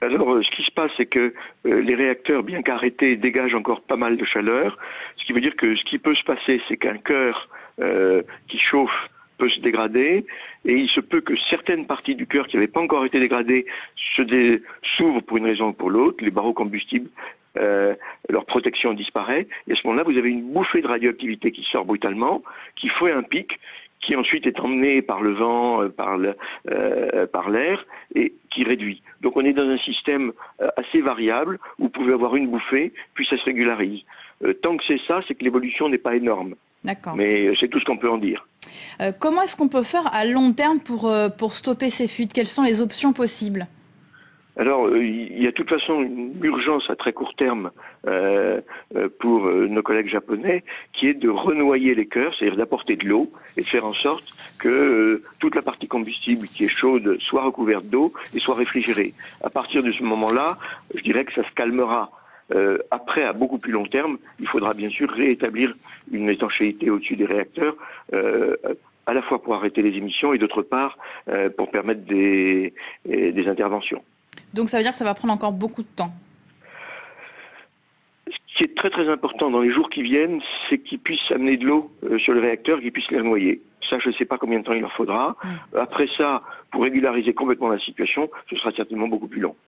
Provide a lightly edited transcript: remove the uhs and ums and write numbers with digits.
Alors, ce qui se passe, c'est que les réacteurs, bien qu'arrêtés, dégagent encore pas mal de chaleur. Ce qui veut dire que ce qui peut se passer, c'est qu'un cœur qui chauffe peut se dégrader, et il se peut que certaines parties du cœur qui n'avaient pas encore été dégradées s'ouvrent pour une raison ou pour l'autre. Les barreaux combustibles, leur protection disparaît, et à ce moment-là, vous avez une bouffée de radioactivité qui sort brutalement, qui fait un pic, qui ensuite est emmené par le vent, par l'air, et qui réduit. Donc on est dans un système assez variable, où vous pouvez avoir une bouffée, puis ça se régularise. Tant que c'est ça, c'est que l'évolution n'est pas énorme. D'accord. Mais c'est tout ce qu'on peut en dire. Comment est-ce qu'on peut faire à long terme pour stopper ces fuites? Quelles sont les options possibles? Alors, il y a de toute façon une urgence à très court terme pour nos collègues japonais, qui est de renoyer les cœurs, c'est-à-dire d'apporter de l'eau et de faire en sorte que toute la partie combustible qui est chaude soit recouverte d'eau et soit réfrigérée. À partir de ce moment-là, je dirais que ça se calmera. Après, à beaucoup plus long terme, il faudra bien sûr réétablir une étanchéité au-dessus des réacteurs, à la fois pour arrêter les émissions et d'autre part pour permettre des interventions. Donc ça veut dire que ça va prendre encore beaucoup de temps. Ce qui est très très important dans les jours qui viennent, c'est qu'ils puissent amener de l'eau sur le réacteur, qu'ils puissent les noyer. Ça, je ne sais pas combien de temps il leur faudra. Après ça, pour régulariser complètement la situation, ce sera certainement beaucoup plus long.